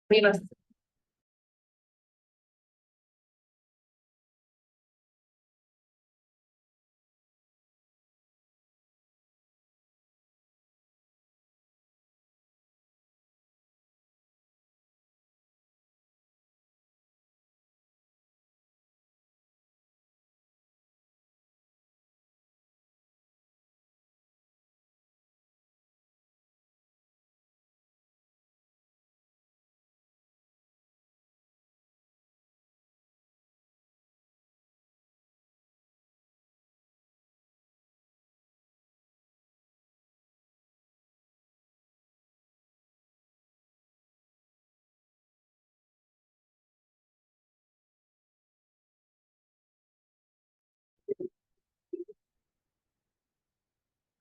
Rivas.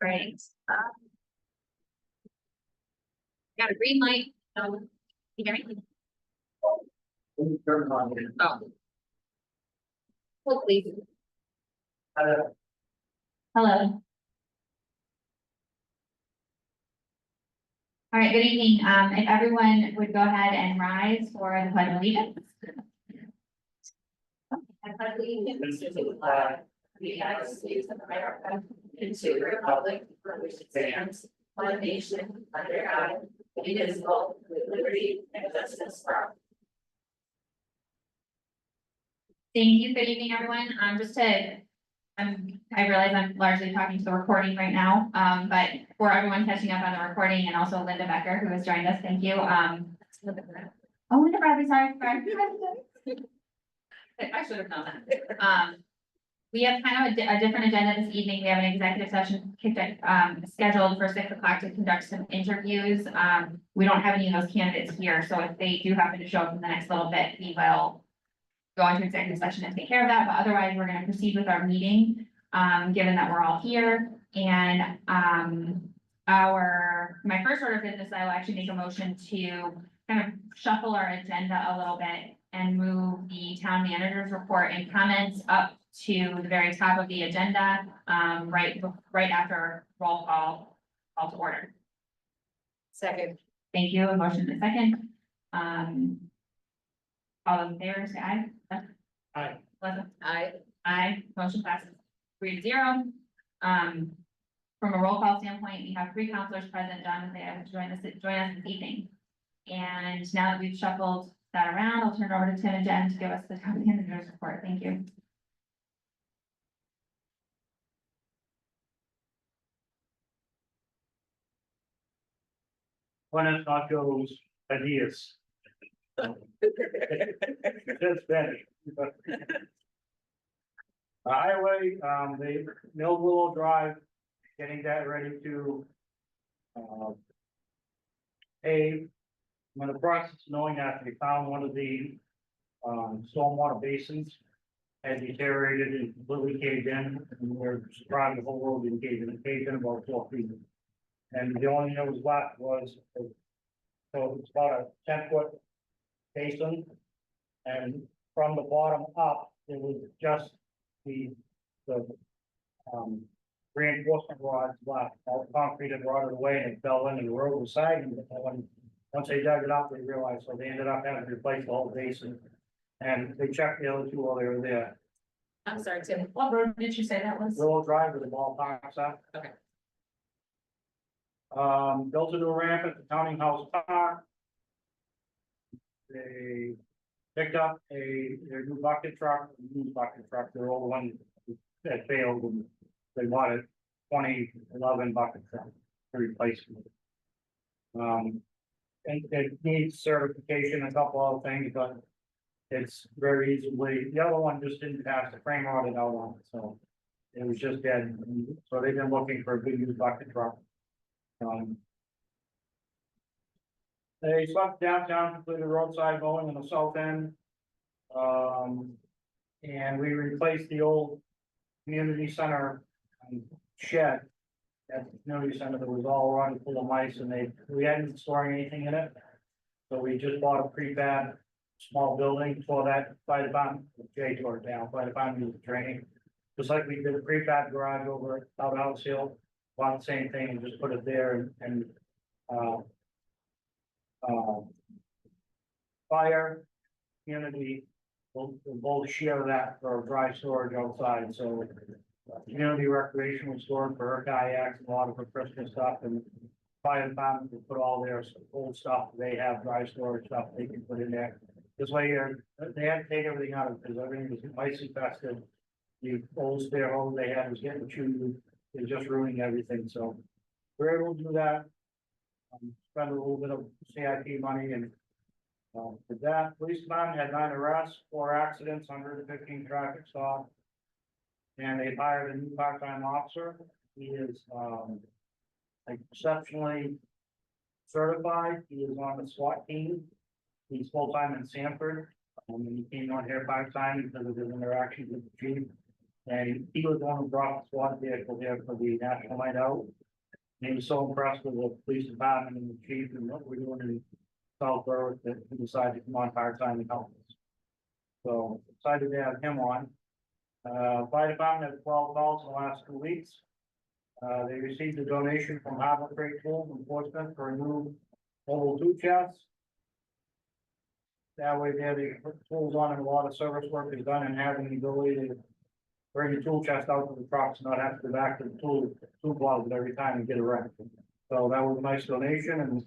Great. Got a green light. You hear me? Turn it on. Oh. Hold please. Hello. Hello. All right, good evening. If everyone would go ahead and rise for the pledge of allegiance. I pledge allegiance to the flag of the United States of America and to the republic for which it stands, one nation, under God, indivisible, with liberty and justice for all. Thank you. Good evening, everyone. I realize I'm largely talking to the recording right now, but for everyone catching up on the recording and also Linda Becker, who has joined us, thank you. Oh, Linda Bradley, sorry. I should have known that. We have kind of a different agenda this evening. We have an executive session scheduled for 6 o'clock to conduct some interviews. We don't have any of those candidates here, so if they do happen to show up in the next little bit, we will go into executive session and take care of that, but otherwise we're gonna proceed with our meeting, given that we're all here. And, my first order of business, I will actually make a motion to kind of shuffle our agenda a little bit and move the town manager's report and comments up to the very top of the agenda, right after roll call to order. Second. Thank you. A motion and a second. All in favor, say aye. Aye. Melissa? Aye. Aye, motion passes 3-0. From a roll call standpoint, we have 3 counselors present. John is there to join us this evening. And now that we've shuffled that around, I'll turn it over to Tim and Jen to give us the town manager's report. Thank you. One is not those ideas. That's better. Highway, the Mill Willow Drive, getting that ready to. Pave. I'm in the process of knowing that we found one of the, stormwater basins. Had deteriorated and completely caved in, and we're surprised the whole road didn't cave in, it caved in about 4 feet. And the only thing that was left was, so it's about a 10-foot basin. And from the bottom up, it was just the reinforcement rods left, all the concrete had rotted away and it fell in and the road was sagging. Once they dug it up, they realized, so they ended up having to replace the whole basin. And they checked the other 2 while they were there. I'm sorry, Tim. What road did you say that was? Willow Drive where the ball parks at. Okay. Built a new ramp at the Counting House Park. They picked up their new bucket truck, their old one that failed, and they bought a 2011 bucket truck to replace it. And it needs certification, a couple other things, but it's very easily, the other one just didn't pass the frame rotted out on it, so it was just dead. So they've been looking for a big new bucket truck. They swept downtown, completed roadside mowing on the south end. And we replaced the old community center shed at the community center that was all run full of mice, and we hadn't been storing anything in it. So we just bought a prefab small building for that fire department. Jay tore it down, fire department was training. Just like we did a prefab garage over out House Hill, bought the same thing and just put it there and fire, community, will both share that for dry storage outside, so. Community recreation will store for her kayaks and a lot of her Christmas stuff, and fire department will put all their old stuff, they have dry storage stuff they can put in there. This way, they had to take everything out because everything was ice infested. The old spare hose they had was getting chewed, it was just ruining everything, so. We're able to do that. Spend a little bit of CIP money and. For that, police department had 9 arrests, 4 accidents, 115 traffic stops. And they hired a new part-time officer. He is, exceptionally certified. He is on the SWAT team. He's full-time in Sanford. And he came on here part-time because of his interactions with the chief. And he was the one who brought the SWAT vehicle here for the National Night Out. And he was so impressed with the police department and the chief and what we're doing in South Berwick that he decided to come on part-time and help us. So excited to have him on. Fire department had 12 calls in the last 2 weeks. They received a donation from Harbor Freight Tools Enforcement for a new mobile tool chest. That way there, they put tools on and a lot of service work is done and having the ability to bring the tool chest out to the trucks, not have to go back to the tool closet every time and get a wreck. So that was a nice donation, and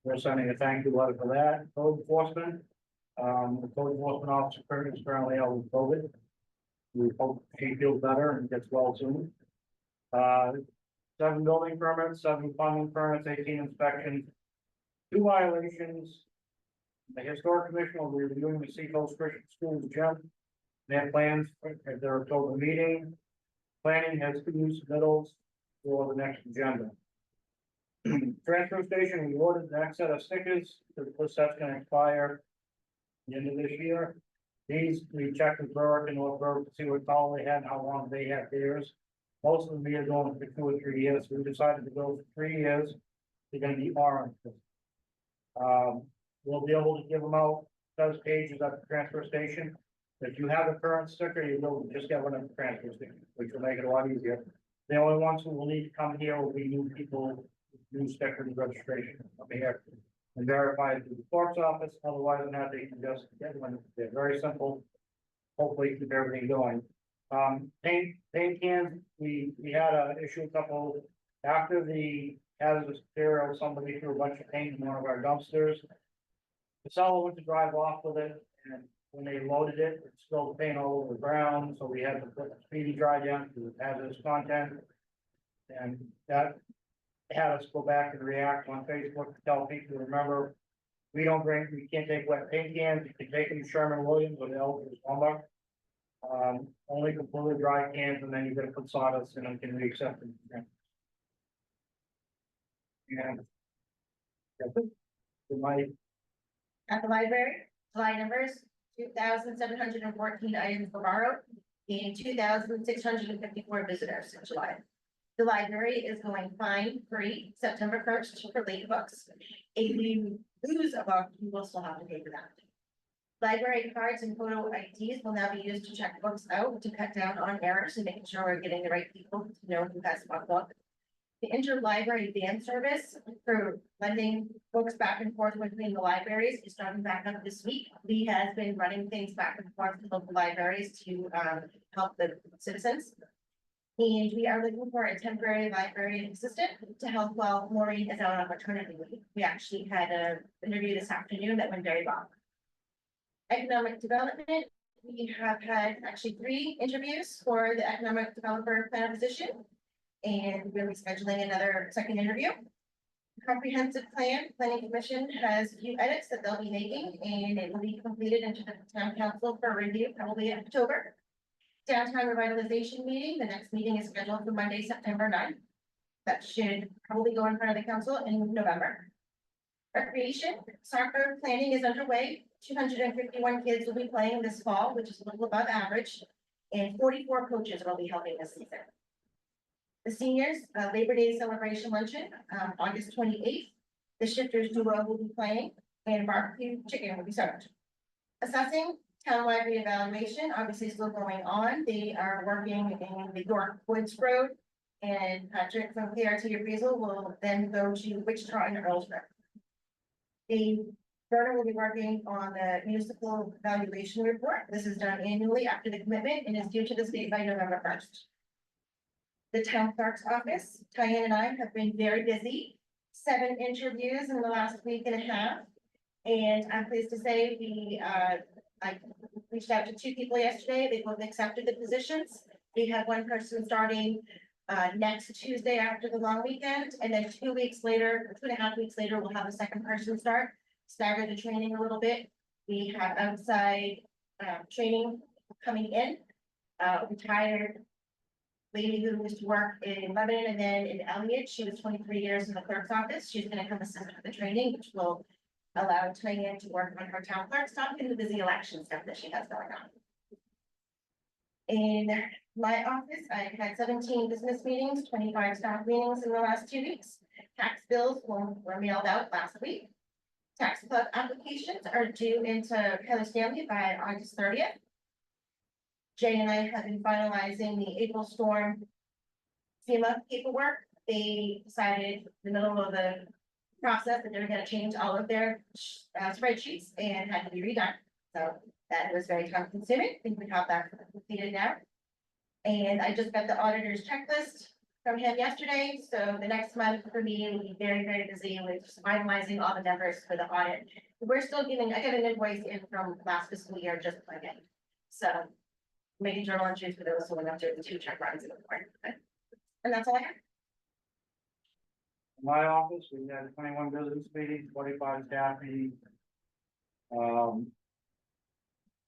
we're sending a thank you letter for that. Code enforcement, the code enforcement officer is currently out with COVID. We hope she feels better and gets well soon. 7 building permits, 7 plumbing permits, 18 inspections, 2 violations. The historic commission will be reviewing the Seacoast Christian Schools gym. They have plans at their October meeting. Planning has 2 new submittals for the next agenda. Transfer station, we ordered the next set of stickers, the set's gonna expire the end of this year. These, we checked with Berwick and North Berwick to see what color they had and how long they had theirs. Most of them are going for 2 or 3 years, so we decided to go for 3 years. They're gonna be orange. We'll be able to give them out those pages at the transfer station. If you have a current sticker, you will just get one at the transfer station, which will make it a lot easier. The only ones who will need to come here will be new people, new sticker and registration up here. And verify it through the clerk's office, otherwise than that, they can just get one, they're very simple. Hopefully keep everything going. Paint cans, we had a issue a couple, after the hazardous material, somebody threw a bunch of paint in one of our dumpsters. The seller went to drive off with it, and when they loaded it, it spilled paint all over the ground, so we had to put speedy dry down because it has this content. And that had us go back and react on Facebook to tell people, remember, we can't take wet paint cans, you can take them to Sherman Williams or the Eldridge Lumber. Only completely dry cans, and then you gotta put sawdust in them, can we accept them? And that's it. So At the library, July numbers, 2,714 items were borrowed and 2,654 visitors in July. The library is going fine-free September 1st for late books. If you lose a book, you will still have to pay for that. Library cards and photo IDs will now be used to check books out to cut down on errors and making sure we're getting the right people to know who has what book. The interlibrary van service for lending books back and forth between the libraries is starting back up this week. Lee has been running things back and forth with local libraries to help the citizens. And we are looking for a temporary library assistant to help while Maureen is out on maternity leave. We actually had an interview this afternoon that went very well. Economic development, we have had actually 3 interviews for the economic developer plan position. And we'll be scheduling another second interview. Comprehensive planning commission has a few edits that they'll be making, and it will be completed into the town council for review probably in October. Downtown revitalization meeting, the next meeting is scheduled for Monday, September 9th. That should probably go in front of the council in November. Recreation, soccer planning is underway. 251 kids will be playing this fall, which is a little above average, and 44 coaches will be helping this season. The seniors, Labor Day celebration luncheon, August 28th. The Shifters duo will be playing and barbecue chicken will be served. Assessing townwide reevaluation, obviously still going on. They are working in the York Woods Road, and Patrick from KRT Appraisal will then go to Wichita and Earlsburg. The Verna will be working on the municipal valuation report. This is done annually after the commitment and is due to the state by November 1st. The town clerk's office, Diane and I have been very busy, 7 interviews in the last week and a half. And I'm pleased to say I reached out to 2 people yesterday. They both accepted the positions. We have 1 person starting next Tuesday after the long weekend, and then 2 weeks later, 2.5 weeks later, we'll have a 2nd person start, stagger the training a little bit. We have outside training coming in, retired lady who used to work in Lebanon and then in Elliott. She was 23 years in the clerk's office. She's gonna come assist with the training, which will allow Diane to work on her town clerk stuff and the busy election stuff that she has going on. In my office, I've had 17 business meetings, 25 staff meetings in the last 2 weeks. Tax bills were mailed out last week. Tax club applications are due into Heather Stanley by August 30th. Jay and I have been finalizing the April storm FEMA paperwork. They decided in the middle of the process that they're gonna change all of their spreadsheets and had to be redone. So that was very time consuming. I think we have that completed now. And I just got the auditor's checklist from him yesterday. So the next month for me will be very, very busy with just finalizing all the numbers for the audit. We're still getting, I got an invoice in from last fiscal year just again. So making journal entries for those who went up to the 2 check runs in the morning. And that's all I have. In my office, we had 21 business meetings, 25 staff meetings.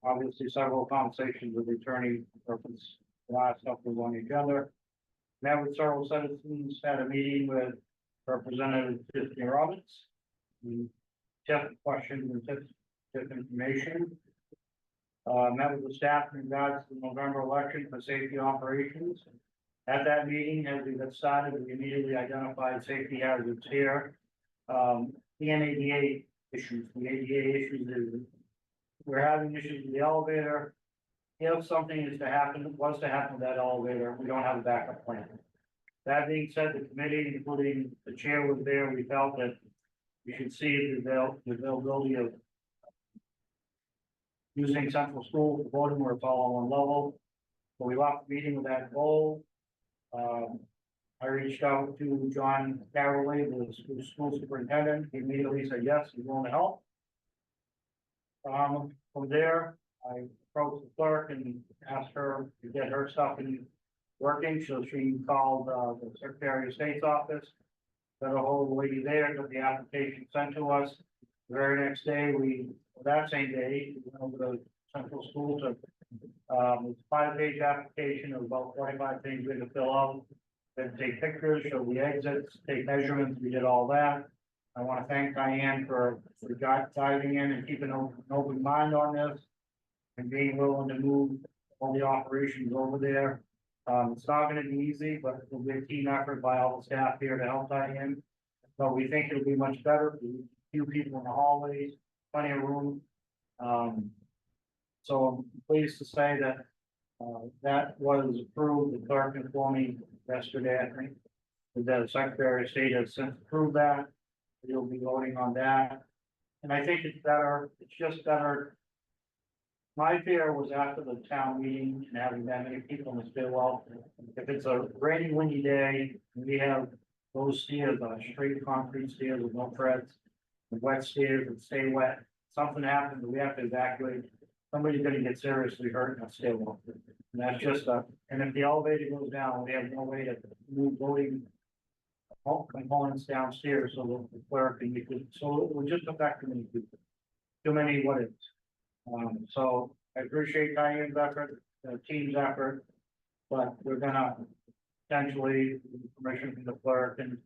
Obviously several conversations with the attorney, purpose, last stuff was on each other. Met with several citizens, had a meeting with Representative Tiffany Roberts. We checked questions and tips information. Met with the staff in regards to the November election for safety operations. At that meeting, as we got started, we immediately identified safety hazards here. The ADA issues, is we're having issues with the elevator. If something was to happen with that elevator, we don't have a backup plan. That being said, the committee, including the chair was there, we felt that we should see the availability of using central school for voting where it's all on one level. So we left the meeting with that goal. I reached out to John Carrolley, the school superintendent. He immediately said, yes, he's willing to help. From there, I approached the clerk and asked her to get her stuff in working. So she called the Secretary of State's office, got a hold of the lady there, got the application sent to us. The very next day, that same day, we went over to central school to, it's a 5-page application of about 45 things we had to fill out. Then take pictures, show the exits, take measurements, we did all that. I want to thank Diane for diving in and keeping an open mind on this and being willing to move all the operations over there. It's not going to be easy, but it'll be a team effort by all the staff here to help Diane. But we think it'll be much better. Few people in the hallways, plenty of room. So I'm pleased to say that that was approved. The clerk informed me yesterday, I think, that the Secretary of State has since approved that. You'll be voting on that. And I think it's better, it's just better. My fear was after the town meeting and having that many people in the stairwell, if it's a rainy, windy day, and we have those stairs, straight concrete stairs with no treads, the wet stairs that stay wet, something happens, we have to evacuate, somebody's gonna get seriously hurt in that stairwell. And that's just and if the elevator goes down, we have no way to move voting components downstairs, so the clerk and you could, so it would just affect many people. Too many what ifs. So I appreciate Diane's effort, the team's effort, but we're gonna potentially, with permission from the clerk and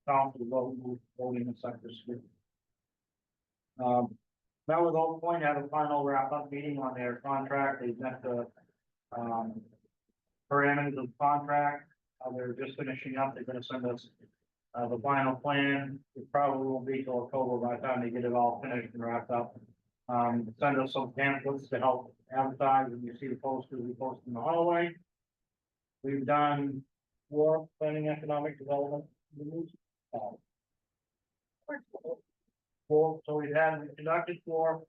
council vote, move voting in sector school. Met with Old Point, had a final wrap-up meeting on their contract. They met the parameters of the contract. They're just finishing up. They're gonna send us the final plan. It probably won't be till October by the time they get it all finished and wrapped up. Send us some pamphlets to help advertise, and you see the posters we post in the hallway. We've done work planning economic development. we conducted 4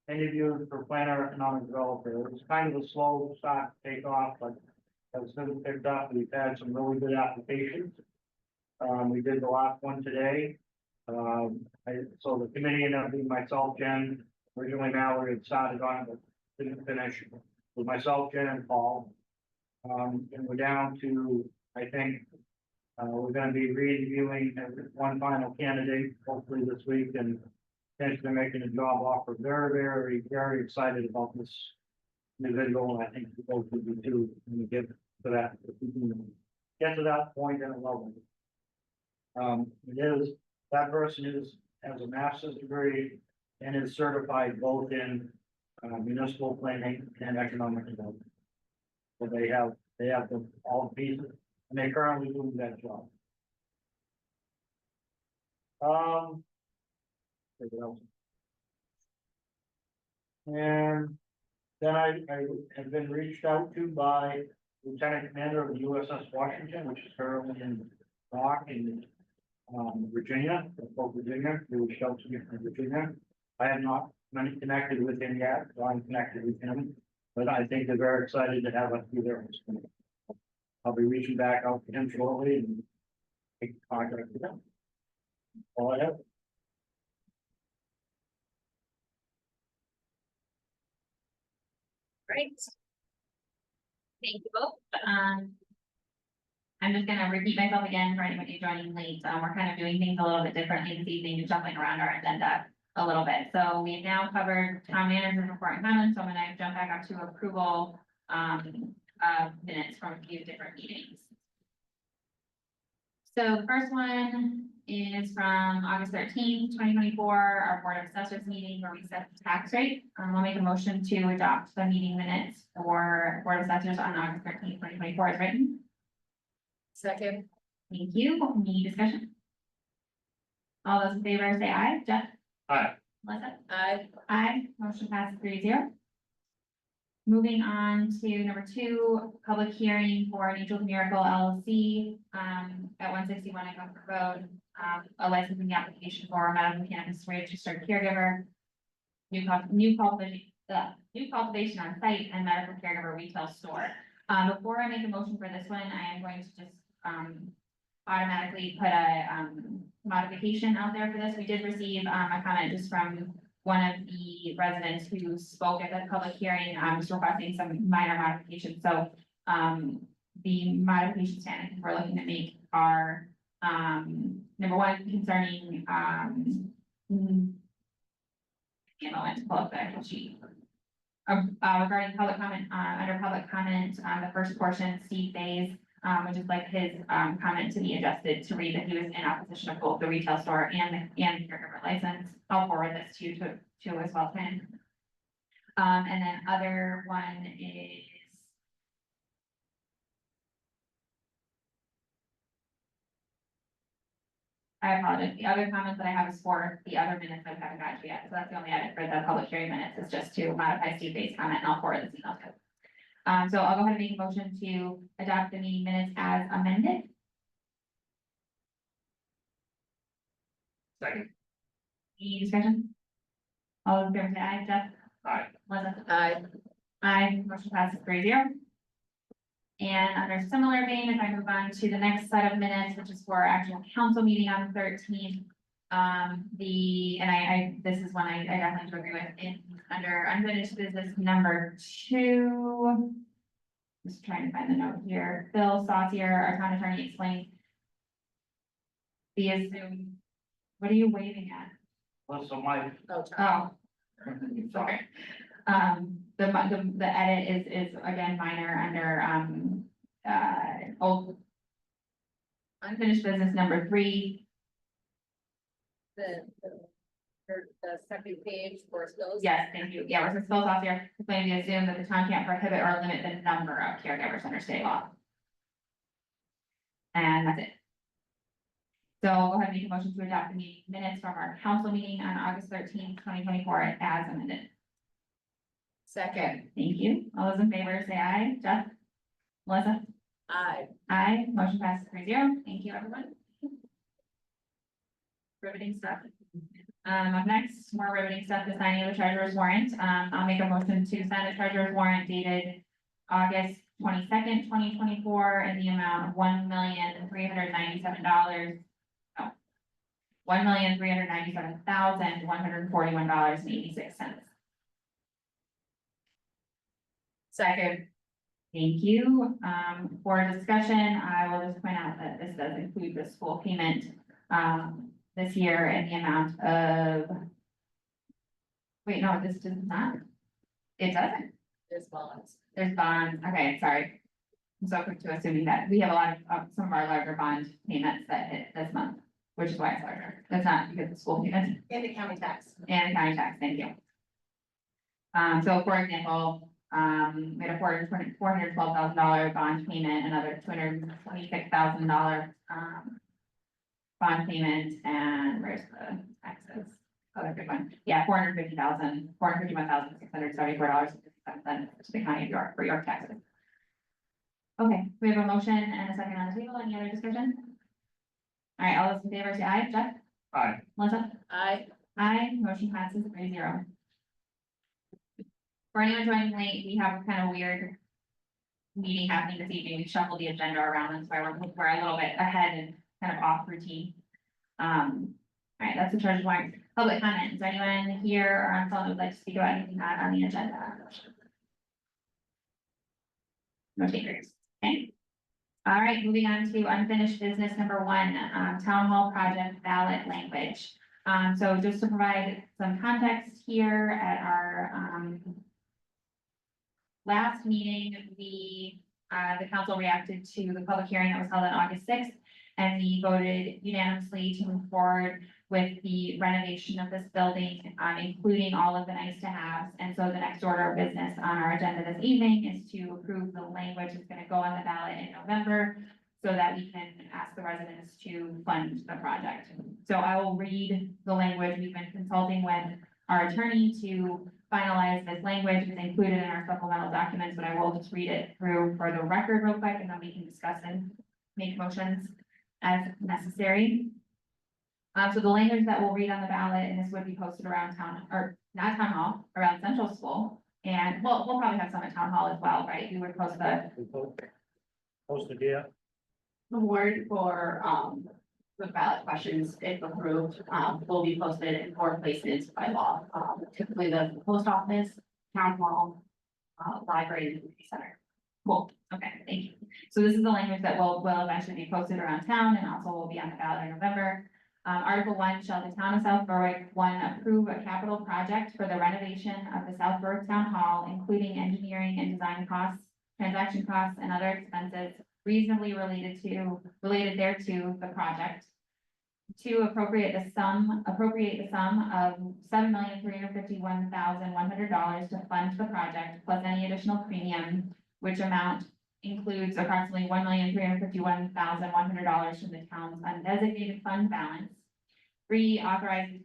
interviews for planner economic developer. It was kind of a slow start to take off, but as soon as picked up, we've had some really good applications. We did the last one today. So the committee ended up being myself, Jen, originally Mallory had started on it, but didn't finish, with myself, Jen and Paul. And we're down to, I think, we're gonna be re-interviewing one final candidate, hopefully this week, and potentially making a job offer. Very excited about this individual, and I think we both would be too, when we get to that. If we can get to that point, then I love it. That person has a master's degree and is certified both in municipal planning and economic development. So they have all the pieces, and they're currently doing that job. What else? And then I have been reached out to by Lieutenant Commander of the USS Washington, which is currently in Rock in Virginia, Virginia. They reached out to me from Virginia. I have not connected with him yet, so I'm connected with him. But I think they're very excited to have us be there. I'll be reaching back out to him shortly and take contact with them. All I have. Great. Thank you both. I'm just gonna repeat myself again for anybody joining late. We're kind of doing things a little bit differently this evening, and shuffling around our agenda a little bit. So we've now covered town manager's report and comments, so I'm gonna jump back up to approval of minutes from a few different meetings. So the first one is from August 13th, 2024, our Board of Assessors meeting where we set the tax rate. I'll make a motion to adopt the meeting minutes for Board of Assessors on August 13th, 2024 as written. Second. Thank you. Any discussion? All those in favor say aye. Jeff? Aye. Melissa? Aye. Aye. Motion passes 3-0. Moving on to number 2, public hearing for Angel Miracle LLC, at 161 Echo Road. A licensing application for a medical cannabis registered caregiver. New cultivation on site and medical caregiver retail store. Before I make a motion for this one, I am going to just, automatically put a, modification out there for this. We did receive, a comment just from one of the residents who spoke at the public hearing, just requesting some minor modifications. So, the modifications that I think we're looking to make are, number 1, concerning, to pull up the actual sheet. Regarding public comment, under public comment, the first portion, Steve Fays, which is like his, comment to be adjusted to read that he was in opposition of both the retail store and the caregiver license. I'll forward this to you to as well, Ken. And then other one is. I apologize. The other comments that I have is for the other minutes that I haven't got to yet. So that's the only edit for the public hearing minutes is just to modify Steve Faye's comment, and I'll forward this email to. So I'll go ahead and make a motion to adopt the meeting minutes as amended. Second. Any discussion? All those in favor say aye. Jeff? Aye. Melissa? Aye. Aye. Motion passes 3-0. And under similar vein, if I move on to the next set of minutes, which is for our actual council meeting on the 13th. This is one I definitely do agree with, under unfinished business number 2. Just trying to find the note here. Bill Saucier, our town attorney, explained via Zoom. What are you waving at? Well, so my, Oh, Tom. Oh. Sorry. The edit is again minor under, old unfinished business number 3. The second page for those. Yes, thank you. Yeah, we're supposed off here, it's going to assume that the town can't prohibit or limit the number of caregivers under state law. And that's it. So I'll go ahead and make a motion to adopt the meeting minutes from our council meeting on August 13th, 2024 as amended. Second. Thank you. All those in favor say aye. Jeff? Melissa? Aye. Aye. Motion passes 3-0. Thank you, everyone. Riveting stuff. Up next, more riveting stuff, the signing of the treasurer's warrant. I'll make a motion to sign the treasurer's warrant dated August 22nd, 2024, in the amount of $1,397,197,141.86. Second. Thank you. For discussion, I will just point out that this does include the school payment, this year in the amount of. Wait, no, this does not. It doesn't. There's bonds. There's bonds. Okay, sorry. I'm so quick to assuming that we have a lot of, some of our larger bond payments that hit this month, which is why it's larger. That's not because of school payments And the county tax. and the county tax. Thank you. So for example, we had a $412,000 bond payment, another $226,000 bond payment, and where's the taxes? Other good one, yeah, $451,674.57 to the county of York for York taxes. Okay, we have a motion and a second on the table. Any other discussion? All right, all those in favor say aye. Jeff? Aye. Melissa? Aye. Aye, motion passes 3-0. For anyone joining late, we have a kind of weird meeting happening this evening. We shuffled the agenda around, that's why we're a little bit ahead and kind of off routine. All right, that's the treasurer's warrant. Public comment. Is there anyone here or on phone who would like to speak about anything not on the agenda? No takers. Okay. All right, moving on to unfinished business number 1, town hall project ballot language. So just to provide some context here, at our last meeting, the council reacted to the public hearing that was held on August 6th, and we voted unanimously to move forward with the renovation of this building, including all of the nice to haves. And so the next order of business on our agenda this evening is to approve the language that's gonna go on the ballot in November, so that we can ask the residents to fund the project. So I will read the language. We've been consulting with our attorney to finalize this language. It's included in our supplemental documents, but I will just read it through for the record real quick, and then we can discuss and make motions as necessary. So the language that we'll read on the ballot, and this would be posted around town, or not town hall, around central school. And we'll probably have some at town hall as well, right? We would post the, Posted here. The warrant for, the ballot questions, if approved, will be posted in 4 places by law. Typically the post office, town hall, library, and community center. cool, okay, thank you. So this is the language that will eventually be posted around town and also will be on the ballot in November. Article 1, shall the town of South Berwick, 1, approve a capital project for the renovation of the South Berwick Town Hall, including engineering and design costs, transaction costs, and other expenses reasonably related thereto the project. 2, appropriate the sum of $7,351,100 to fund the project, plus any additional premium, which amount includes approximately $1,351,100 from the town's undesignated fund balance. 3, authorize the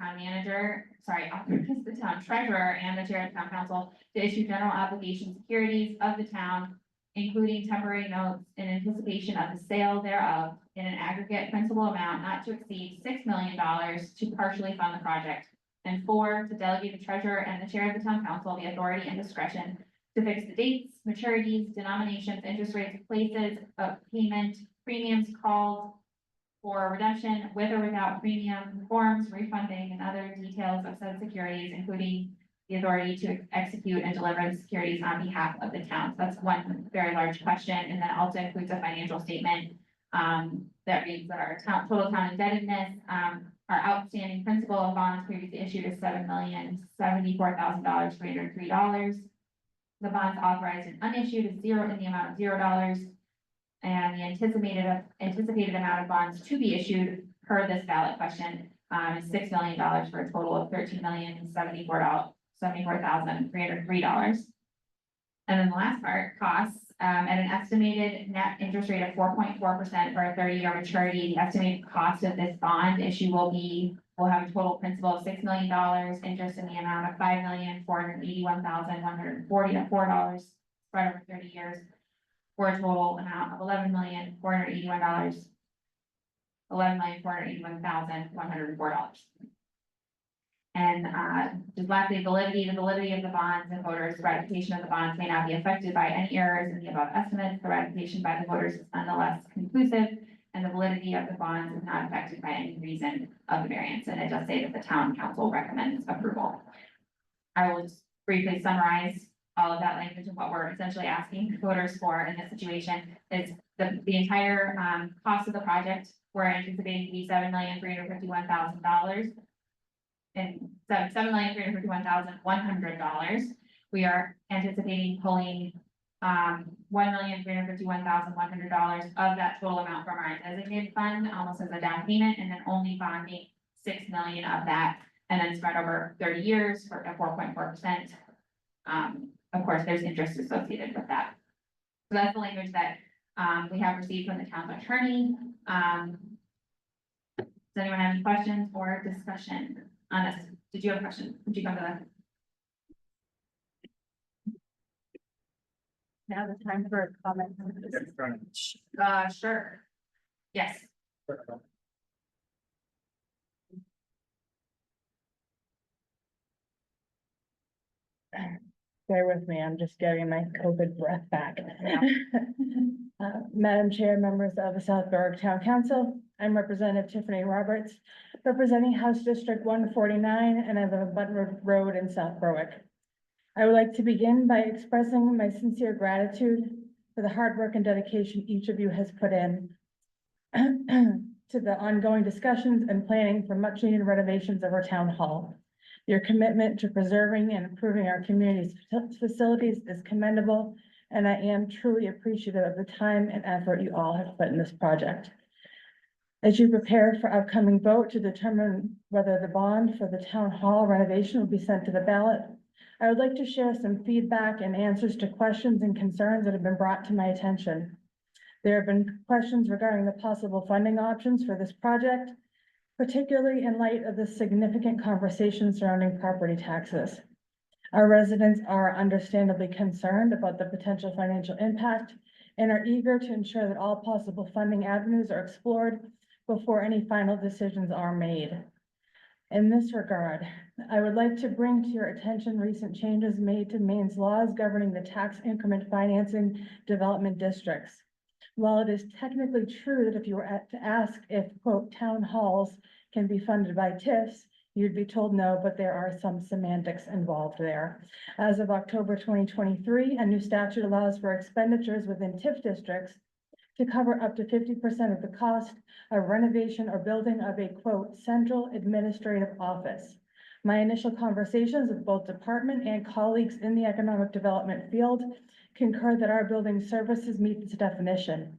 town treasurer and the chair of the town council to issue general obligation securities of the town, including temporary notes in anticipation of the sale thereof, in an aggregate principal amount not to exceed $6 million to partially fund the project. And 4, to delegate the treasurer and the chair of the town council the authority and discretion to fix the dates, maturities, denominations, interest rates, places of payment, premiums, calls for redemption with or without premium, forms, refunding, and other details of said securities, including the authority to execute and deliver the securities on behalf of the town. So that's one very large question, and that also includes a financial statement that reads that our total town indebtedness, our outstanding principal of bonds previously issued is $7,074,303. The bonds authorized and unissued is $0 in the amount of $0. And the anticipated amount of bonds to be issued per this ballot question is $6 million for a total of $13,074,303. And then the last part, costs, at an estimated net interest rate of 4.4% for a 30-year maturity. The estimated cost of this bond issue will have a total principal of $6 million, interest in the amount of $5,481,144 spread over 30 years, for a total amount of $11,481,104. And, just lastly, the validity of the bonds and voters' ratification of the bonds may not be affected by any errors in the above estimates. The ratification by the voters is nonetheless conclusive, and the validity of the bonds is not affected by any reason of the variance. And it does say that the town council recommends approval. I will just briefly summarize all of that language and what we're essentially asking voters for in this situation is the entire, cost of the project. We're anticipating to be $7,351,000. And $7,351,100. We are anticipating pulling $1,351,100 of that total amount from our designated fund, almost as a down payment, and then only bonding $6 million of that, and then spread over 30 years for a 4.4%. Of course, there's interest associated with that. So that's the language that we have received from the town's attorney. Does anyone have any questions or discussion on this? Did you have a question? Did you come to that? Now the time for comments. Sure. Yes. Bear with me, I'm just getting my COVID breath back. Madam Chair, members of the South Berwick Town Council, I'm Representative Tiffany Roberts, representing House District 149 and I live on Button Road in South Berwick. I would like to begin by expressing my sincere gratitude for the hard work and dedication each of you has put in to the ongoing discussions and planning for much needed renovations of our town hall. Your commitment to preserving and improving our community's facilities is commendable, and I am truly appreciative of the time and effort you all have put in this project. As you prepare for upcoming vote to determine whether the bond for the town hall renovation will be sent to the ballot, I would like to share some feedback and answers to questions and concerns that have been brought to my attention. There have been questions regarding the possible funding options for this project, particularly in light of the significant conversation surrounding property taxes. Our residents are understandably concerned about the potential financial impact and are eager to ensure that all possible funding avenues are explored before any final decisions are made. In this regard, I would like to bring to your attention recent changes made to Maine's laws governing the tax increment financing development districts. While it is technically true that if you were to ask if, quote, town halls can be funded by TIFs, you'd be told no, but there are some semantics involved there. As of October 2023, a new statute allows for expenditures within TIF districts to cover up to 50% of the cost of renovation or building of a, quote, central administrative office. My initial conversations with both department and colleagues in the economic development field concur that our building services meet this definition.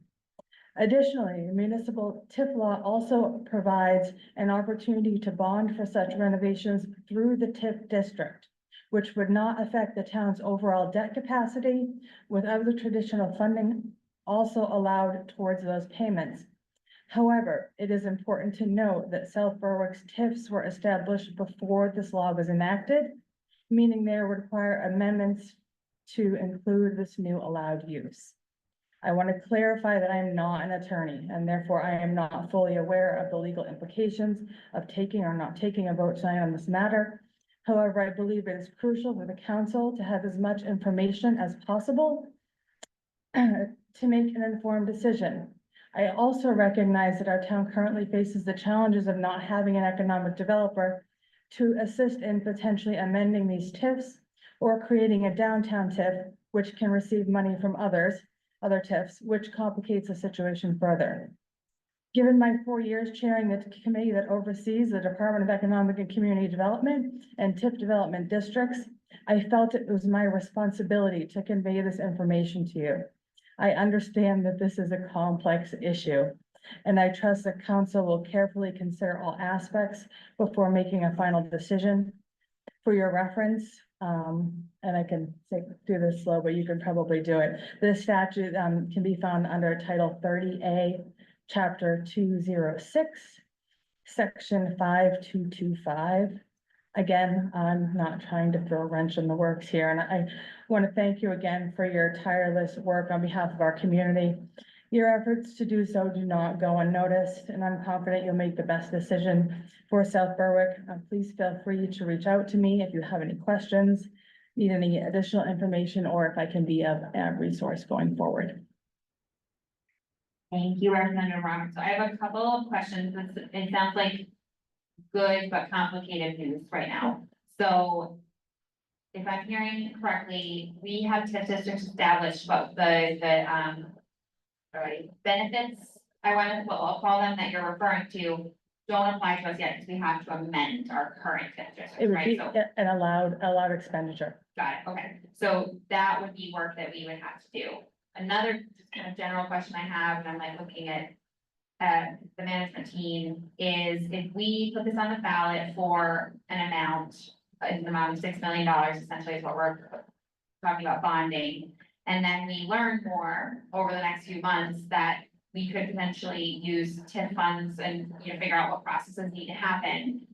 Additionally, municipal TIF law also provides an opportunity to bond for such renovations through the TIF district, which would not affect the town's overall debt capacity, with other traditional funding also allowed towards those payments. However, it is important to note that South Berwick's TIFs were established before this law was enacted, meaning they would require amendments to include this new allowed use. I want to clarify that I am not an attorney, and therefore I am not fully aware of the legal implications of taking or not taking a vote tonight on this matter. However, I believe it is crucial for the council to have as much information as possible to make an informed decision. I also recognize that our town currently faces the challenges of not having an economic developer to assist in potentially amending these TIFs or creating a downtown TIF, which can receive money from other TIFs, which complicates the situation further. Given my 4 years chairing the committee that oversees the Department of Economic and Community Development and TIF development districts, I felt it was my responsibility to convey this information to you. I understand that this is a complex issue, and I trust that council will carefully consider all aspects before making a final decision. For your reference, and I can do this slow, but you can probably do it. This statute can be found under Title 30A, Chapter 206, Section 5225. Again, I'm not trying to throw a wrench in the works here, and I want to thank you again for your tireless work on behalf of our community. Your efforts to do so do not go unnoticed, and I'm confident you'll make the best decision for South Berwick. Please feel free to reach out to me if you have any questions, need any additional information, or if I can be a resource going forward. Thank you, Representative Roberts. So I have a couple of questions. It sounds like good but complicated news right now. So if I'm hearing correctly, we have TIF districts established, but benefits, I'll call them that you're referring to, don't apply to us yet because we have to amend our current TIF It districts, would right? be So, an allowed expenditure. got it, okay. So that would be work that we would have to do. Another just kind of general question I have, and I'm like looking at the management team, is if we put this on the ballot for an amount of $6 million, essentially is what we're talking about bonding. And then we learn more over the next few months that we could potentially use TIF funds and, figure out what processes need to happen.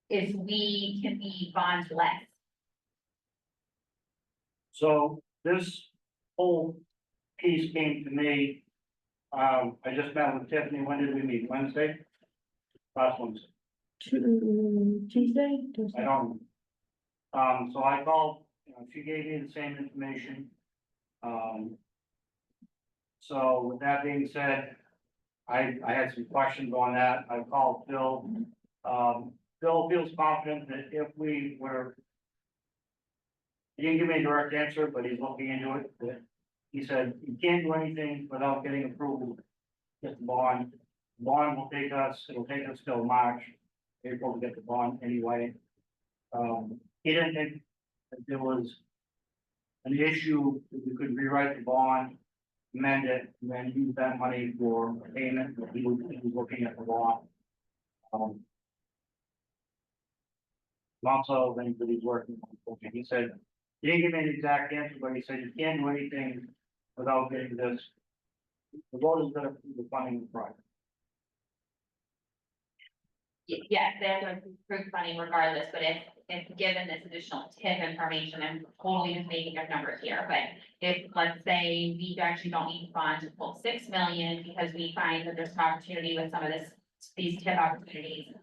If we can be bond less. So this whole piece came to me. I just met with Tiffany. When did we meet? Wednesday? Last Wednesday. Tuesday? I don't. So I called, she gave me the same information. So with that being said, I had some questions on that. I called Phil. Phil feels confident that if we were. He didn't give me a direct answer, but he's looking into it. That he said, you can't do anything without getting approval. Get the bond. Bond will take us, it'll take us till March, April to get the bond anyway. He didn't think that there was an issue, that we could rewrite the bond, amend it, and then use that money for a payment, but he was looking at the law. Lots of things that he's working on. He said, he didn't give me an exact answer, but he said you can't do anything without getting this. The vote is gonna be the funding the project. Yes, they have to approve funding regardless, but if given this additional TIF information, I'm totally just making up numbers here, but if, let's say, we actually don't need to bond to pull 6 million because we find that there's some opportunity with some of these TIF opportunities,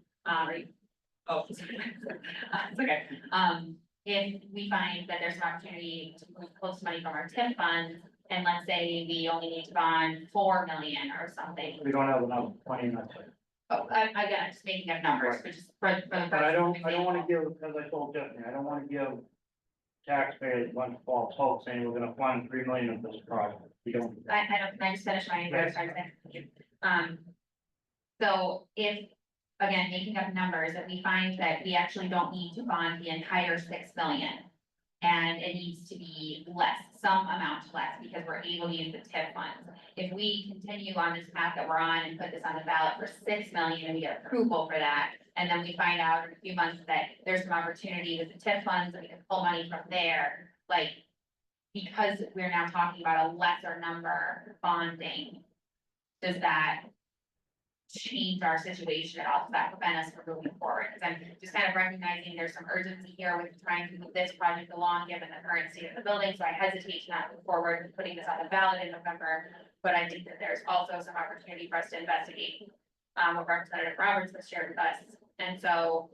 it's okay. If we find that there's an opportunity to move close money from our TIF fund, and let's say we only need to bond 4 million or something. We don't have enough money in that. Oh, I'm just making up numbers, but just for the. But I don't wanna give, as I told Tiffany, I don't wanna give taxpayers a bunch of false hope saying we're gonna fund 3 million of this project. We don't. I don't, can I just finish my, so if, again, making up numbers, if we find that we actually don't need to bond the entire 6 million. And it needs to be less, some amount less, because we're able to use the TIF funds. If we continue on this path that we're on and put this on the ballot for 6 million and we get approval for that. And then we find out in a few months that there's some opportunity with the TIF funds and we can pull money from there, like. Because we're now talking about a lesser number bonding. Does that change our situation at all? Does that prevent us from moving forward? Because I'm just kind of recognizing there's some urgency here with trying to move this project along, given the current state of the building. So I hesitate to not move forward with putting this on the ballot in November. But I think that there's also some opportunity for us to investigate what Representative Roberts has shared with us. And so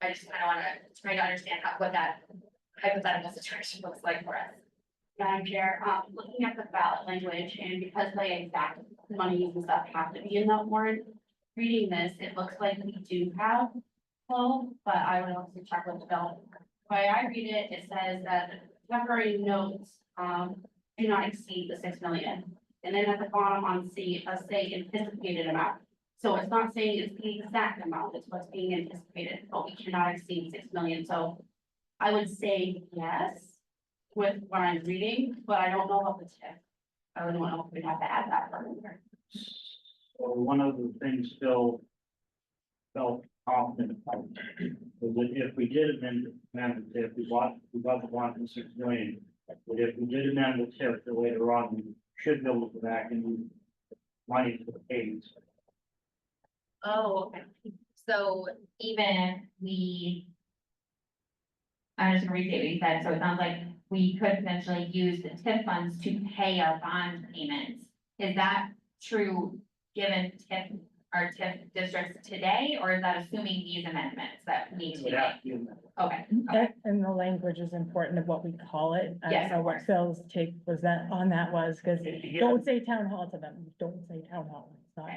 I just kind of want to try to understand what that hypothetical situation looks like for us. Madam Chair, looking at the ballot language and because the exact monies and stuff have to be in that warrant. Reading this, it looks like we do have full, but I would also check with Bill. The way I read it, it says that temporary notes, do not exceed the 6 million. And then at the bottom on C, say anticipated amount. So it's not saying it's the exact amount, it's what's being anticipated, but we cannot exceed 6 million. So I would say yes with what I'm reading, but I don't know about the TIF. I really don't know if we'd have to add that part in there. So one of the things Phil felt confident about was that if we did amend the TIF, we bought the bond for 6 million. But if we did amend the TIF for later on, we should be able to go back and use money for the payments. Oh, okay. So even I'm just gonna restate what you said. So it sounds like we could potentially use the TIF funds to pay our bond payments Is that true given TIF, our TIF districts today, or is that assuming these amendments that need to It be would made? have to be in there. Okay, That, and the language is important of what we call it. I Yes, don't know of what course. Phil's take was that, on that was, because Yeah. don't say town hall to them, don't say town hall, it's not.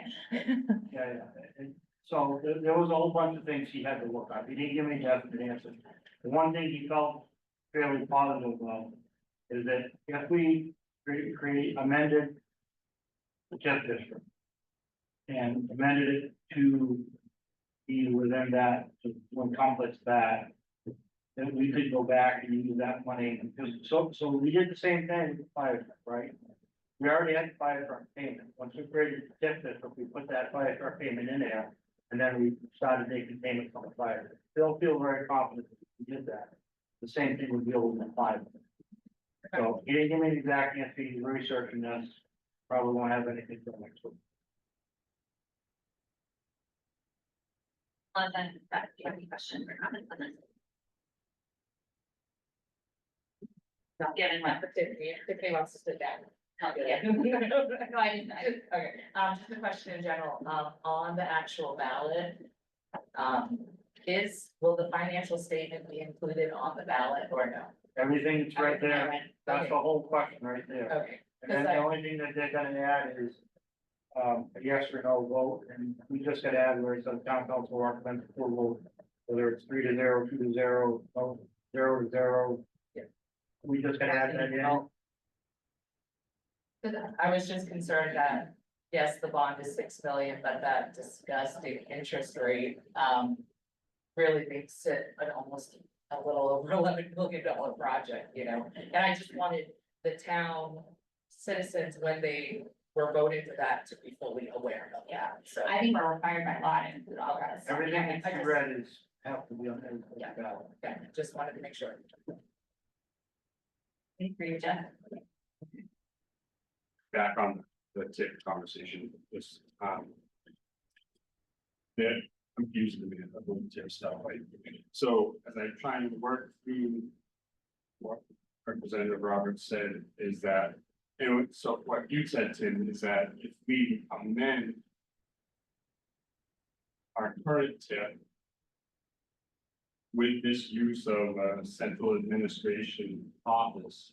Yeah, and so there was a whole bunch of things he had to look at, he didn't give me definite answers. The one thing he felt fairly positive about is that if we create amended the TIF district and amended it to be within that, to encompass that, then we could go back and use that money, because, so we did the same thing with the fire truck, right? We already had the fire truck payment, once we created the TIF district, we put that fire truck payment in there, and then we started making payments on the fire. They'll feel very confident that we did that, the same thing would be with the fire. So he didn't give me an exact answer, he's researching this, probably won't have anything till next week. then, do you have any questions or comments on this? Given what, Tiffany wants to sit down. yeah. No, I didn't, Okay, just a question in general, on the actual ballot. Will the financial statement be included on the ballot or no? Everything's right there, that's the whole question right there. Okay, And then the only thing that they're gonna add is, a yes or no vote, and we just gotta add where it says town council recommends approval, whether it's 3-0, 2-0, no, 0-0. Yeah. We just gotta add that in. I was just concerned that, yes, the bond is 6 million, but that disgusting interest rate, really makes it an almost a little over $11 million project, you know? And I just wanted the town citizens, when they were voting for that, to be fully aware of that, so. I think we're required by law to include all that. So, Everything yeah, that you read is, have to be on there. Yeah, just wanted to make sure. Thank you, Jeff. Back on the tip conversation, this, that confusing me a little tip stuff, like, so as I'm trying to work through what Representative Roberts said is that, so what you said, Tim, is that if we amend our current tip with this use of a central administration office,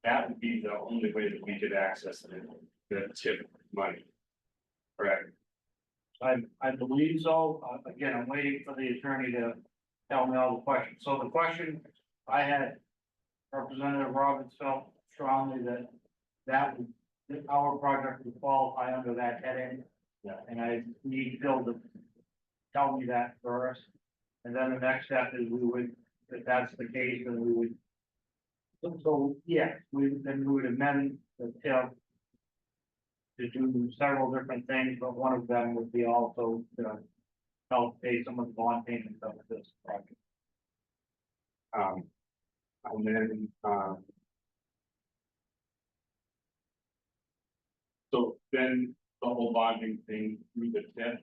that would be the only way that we could access the tip money. Correct? I believe so, again, I'm waiting for the attorney to tell me all the questions, so the question I had, Representative Roberts felt strongly that that our project would qualify under that heading. Yeah. And I need Phil to tell me that first, and then the next step is we would, if that's the case, then we would. So, yeah, we would amend the TIF to do several different things, but one of them would be also to help pay some of the bond payments of this project. And then, so then the whole bonding thing through the tip.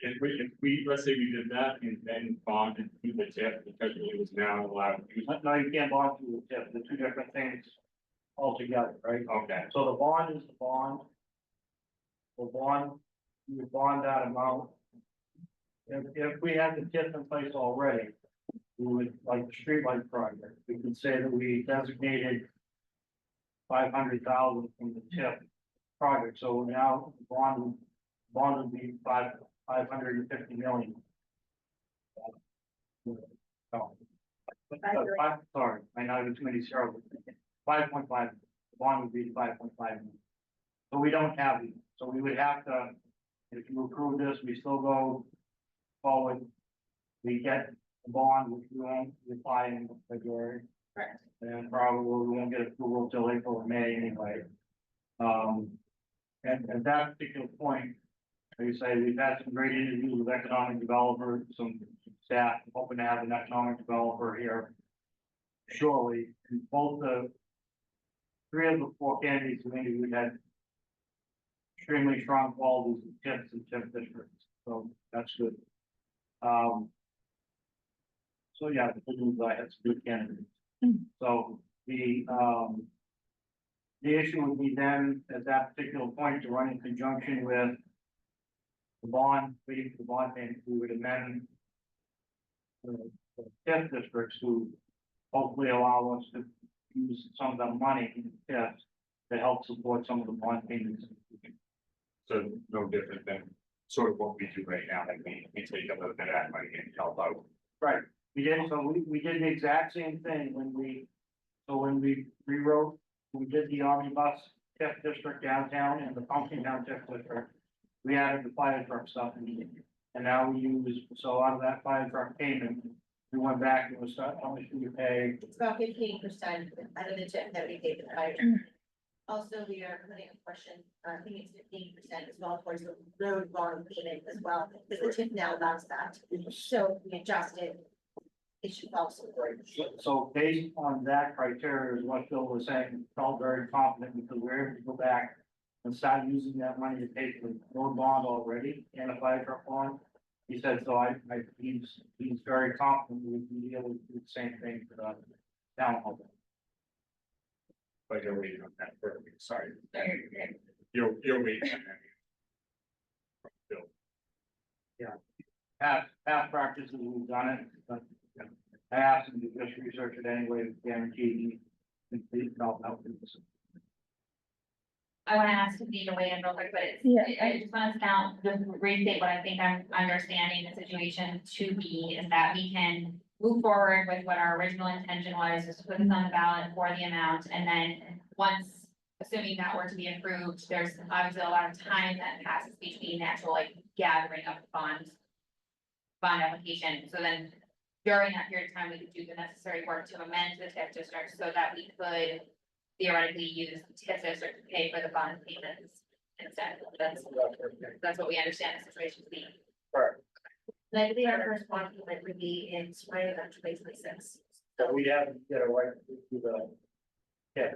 If we, let's say we did that and then bonded through the tip because it was now allowed to use. No, you can't bond through the TIF, the two different things altogether, right? Okay, So the bond is the bond. The bond, you bond that amount. If we had the TIF in place already, we would, like the streetlight project, we could say that we designated 500,000 from the TIF project, so now the bond would be 550 million. Oh. Sorry, I know there's too many zeros. 5.5, the bond would be 5.5 million. So we don't have it, so we would have to, if you approve this, we still go forward. We get the bond, which we won't apply in February. Correct. And probably we won't get approval till April or May anyway. And at that particular point, like you say, we've had some great interviews with economic developers, some staff, hoping to have an economic developer here shortly. And both the 3 of the 4 candidates we interviewed had extremely strong qualities of TIFs and TIF districts, so that's good. So yeah, the good news, I had some good candidates. So the, The issue would be then, at that particular point, to run in conjunction with the bond, the bond payment, we would amend the TIF districts to hopefully allow us to use some of the money in TIF to help support some of the bond payments. So no different than sort of what we do right now, like we take a little bit of that money and help out. Right, we did, so we did the exact same thing when we rewrote, we did the omnibus TIF district downtown and the Pumpkin Town TIF district. We added the fire truck stuff in, and now we use, so out of that fire truck payment, we went back and was, how much do we pay? It's about 15% out of the tip that we paid for the fire. Also, we are putting a portion, I think it's 15% as well towards the road bond payment as well, because the tip now allows that. So if we adjusted, it should also work. So based on that criteria is what Phil was saying, felt very confident because we were able to go back and start using that money to pay for the road bond already and a fire truck bond. He said, so he's very confident we can be able to do the same thing for the town hall. But you're waiting on that for me, sorry. You're waiting on that. Bill. Past practices, we've done it, but I asked him to just research it anyway, to guarantee he complete help out with this. I wanna ask Steve to weigh in real quick, but Yeah. I just wanna sound, just restate what I think I'm understanding the situation to be, is that we can move forward with what our original intention was to put this on the ballot for the amount, and then once, assuming that were to be approved, there's obviously a lot of time that passes between the actual like gathering of the bond application, so then during that period of time, we could do the necessary work to amend the TIF district so that we could theoretically use the TIF district to pay for the bond payments instead. That's what we understand the situation to be. And I believe our first bond payment would be in spring of 2026. So we have to get a right to the, yeah.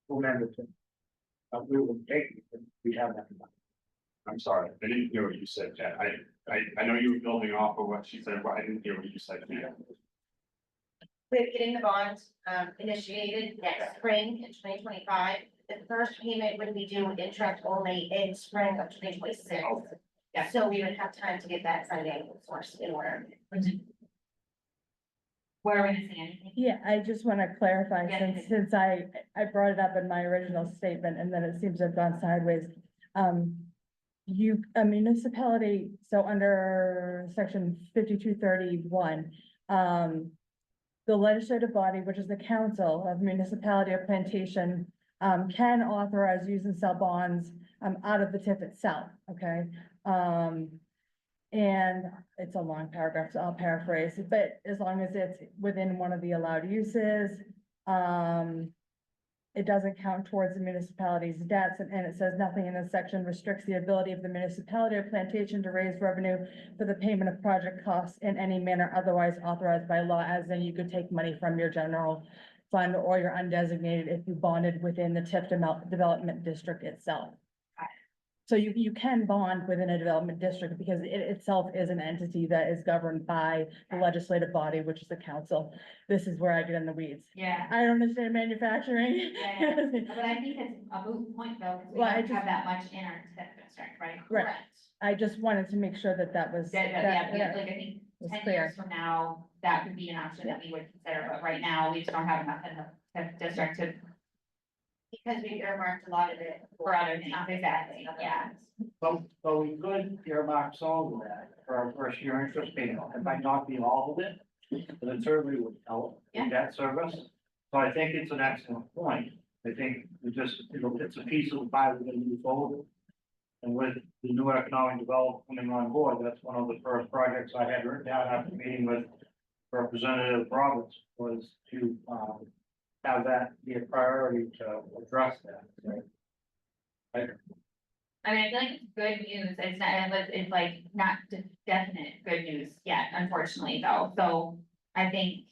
Remember to. We will take it, we have that. I'm sorry, I didn't hear what you said, Jen. I know you were building off of what she said, but I didn't hear what you said, Jen. We're getting the bond initiated next spring in 2025. The first payment would be due with interest only in spring of 2026. Yeah. So we would have time to get that funding source in order. Where are we missing anything? Yeah, I just want to clarify, Yeah. since I brought it up in my original statement, and then it seems to have gone sideways. A municipality, so under section 5231, the legislative body, which is the council of municipality or plantation, can authorize, use and sell bonds, out of the TIF itself, okay? And it's a long paragraph, so I'll paraphrase, but as long as it's within one of the allowed uses, it doesn't count towards the municipality's debts, and it says nothing in this section restricts the ability of the municipality or plantation to raise revenue for the payment of project costs in any manner otherwise authorized by law, as in you could take money from your general fund or your undesignated if you bonded within the TIF development district itself. So you can bond within a development district because it itself is an entity that is governed by the legislative body, which is the council. This is where I get in the weeds. Yeah, I don't understand manufacturing. yeah, but I think it's a moot point though, because we Well, I don't have just- that much in our TIF district, right? Right. Correct. I just wanted to make sure that was. Yeah, like I think was 10 clear. years from now, that could be an option that we would consider, but right now, we just don't have enough in the TIF district to, Because we earmarked a lot of it. for other things, exactly, yeah. So we could earmark some of that for our first year interest payment, it might not be all of it, but it certainly would help with that service. So I think it's an excellent point, I think it's a piece of the pie we're gonna move forward. And with the new economic development coming on board, that's one of the first projects I had written down after meeting with Representative Roberts, was to, have that be a priority to address that. So, I mean, I feel like it's good news, it's not, it's like not definite good news yet, unfortunately, though, so I think.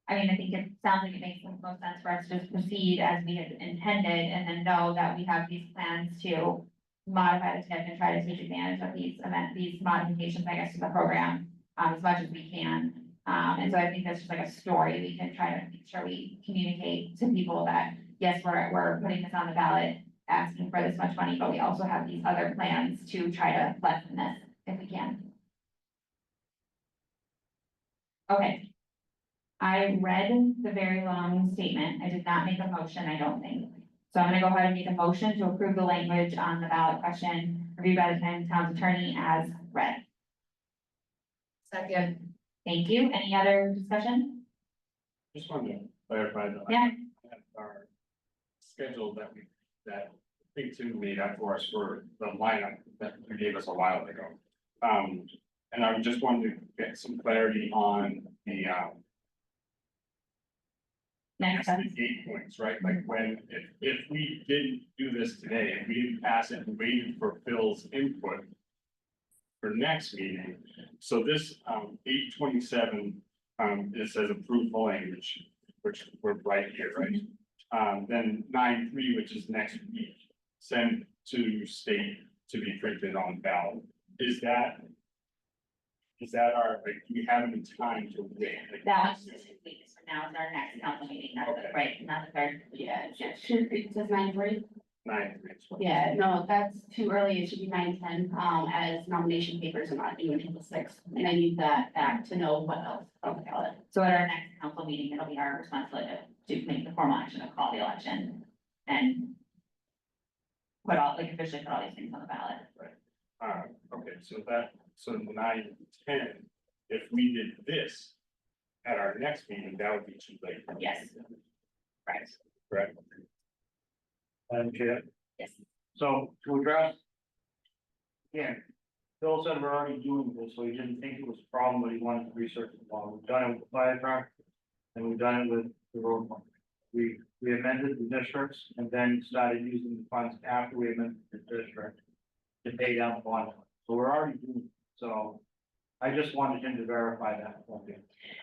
I mean, I think it sounds like it makes the most sense for us to just proceed as we had intended, and then know that we have these plans to modify the TIF and try to take advantage of these modifications, I guess, to the program, as much as we can. And so I think that's just like a story we can try to make sure we communicate to people that, yes, we're putting this on the ballot, asking for this much money, but we also have these other plans to try to lessen this if we can. Okay. I read the very long statement. I did not make a motion, I don't think. So I'm gonna go ahead and make a motion to approve the language on the ballot question reviewed by the town's attorney as read. Second, Thank you. Any other discussion? Just wanted to clarify that. Yeah. Our schedule that I think Tim made out for us for the lineup that you gave us a while ago. And I just wanted to get some clarity on the Next the time. date points, right? Like when, if we didn't do this today, if we didn't pass it and waited for Phil's input for next meeting, so this, 8/27, it says approval language, which we're right here, right? Then 9/3, which is next week, sent to state to be printed on ballot. Is that our, like, do we have any time to wait? Like, That was 2 weeks from now is our next council meeting, not the, right, not the third. Yeah, it says 9:3. 9/3. Yeah, no, that's too early. It should be 9:10, as nomination papers are not due until the 6th. And I need that back to know what else on the ballot. So at our next council meeting, it'll be our responsibility to make the formal action of call the election and put all, like officially put all these things on the ballot. Okay, so 9/10, if we did this at our next meeting, that would be too late. Yes. Right. Correct. Madam Chair. Yes. So to address. Again, Phil said we're already doing this, so he didn't think it was a problem, but he wanted to research the law. We've done it with the fire truck. And we've done it with the road fund. We amended the districts and then started using the funds after we amended the district. To pay down the bond. So we're already doing, it. So. I just wanted him to verify that.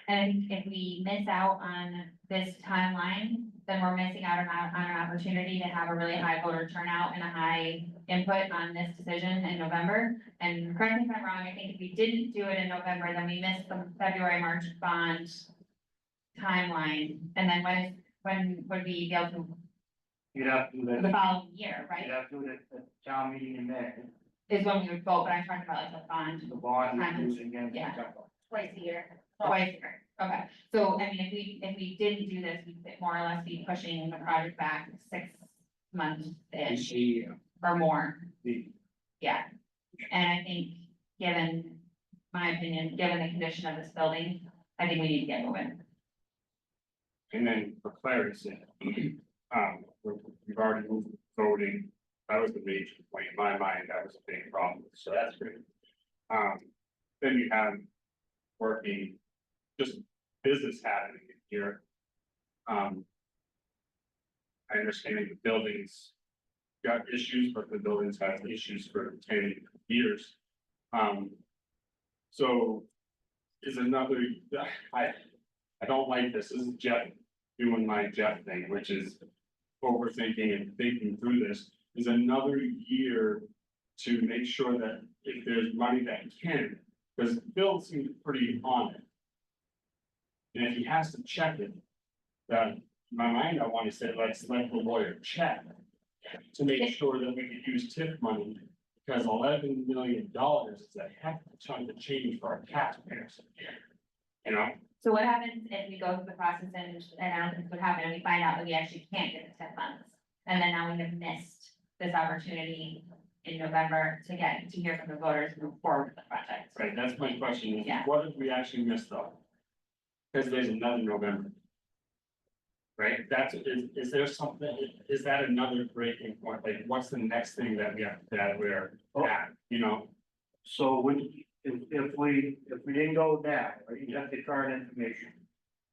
And if we miss out on this timeline, then we're missing out on an opportunity to have a really high voter turnout and a high input on this decision in November. And correct me if I'm wrong, I think if we didn't do it in November, then we missed the February, March bond timeline. And then when would we be able to, You'd have to do the that, following year, right? you'd have to do it at the town meeting in May, Is when we would vote, but I'm talking about like the bond the bond Timelines. is again. Yeah. Twice a year. twice a year. Okay, so I mean, if we didn't do this, we'd more or less be pushing the project back 6 months-ish or more. Yeah, and I think, given my opinion, given the condition of this building, I think we need to get moving. And then for clarity's sake, we've already moved voting. That was the major point. In my mind, that was a big problem. So that's great. Then you have working, just business happening here. I understand the buildings got issues, but the buildings had issues for 10 years. So is another, I don't like this. This is Jeff doing my Jeff thing, which is overthinking and thinking through this, is another year to make sure that if there's money that can, because Bill seems pretty on it. And if he has to check it, that in my mind, I want to say, let's let the lawyer check to make sure that we could use TIF money, because $11 million is a heck of a chunk of change for our taxpayers. You know, So what happens if we go through the process and I don't think this would happen, and we find out that we actually can't get the TIF funds? And then now we have missed this opportunity in November to hear from the voters and move forward with the project. right, that's my question, is Yeah. what if we actually missed up? Because there's another November. Right, is there something, is that another breaking point, like, what's the next thing that we're at, you know? So if we didn't go down, right, you have the current information.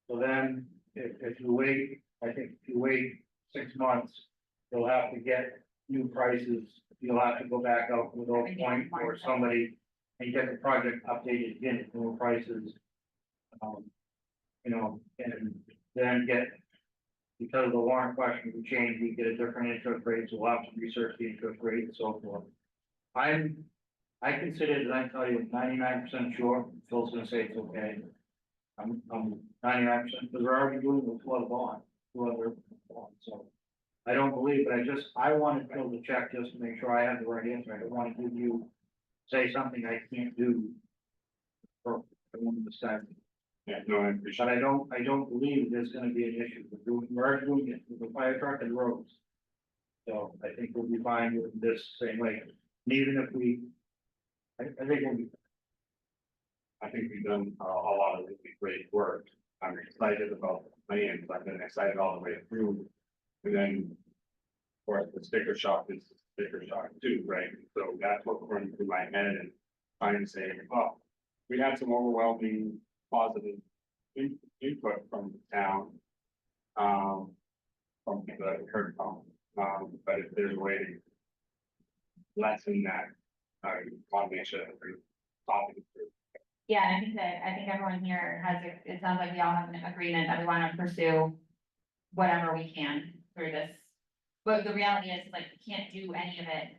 So then, if you wait, I think if you wait 6 months, you'll have to get new prices. You'll have to go back out with Oak Point or somebody and get the project updated again at new prices. You know, and then because of the warrant question, we change, we get a different interest rate, so we'll have to research the interest rate and so forth. I consider that, I tell you, 99% sure, Phil's gonna say it's okay. I'm 99%, because we're already doing the flood bond, two other bonds, so. I don't believe, but I wanted Phil to check just to make sure I have the right answer. I don't want to give you, say something I can't do. Or I don't understand. Yeah, no, I appreciate But I don't believe there's gonna be an issue. We're already doing it with the fire truck and roads. So I think we'll be fine with this same way. And even if we, I think we'll be, I think we've done a lot of really great work. I'm excited about the plans. I've been excited all the way through. And then, of course, the sticker shock is the sticker shock too, right? So that's what's running through my head and trying to say, well, we had some overwhelming positive input from the town. From people that we heard from, but if there's a way to lessen that, I want to make sure that we're talking through. Yeah, and I think everyone here has, it sounds like we all have an agreement that we want to pursue whatever we can through this. But the reality is, like, we can't do any of it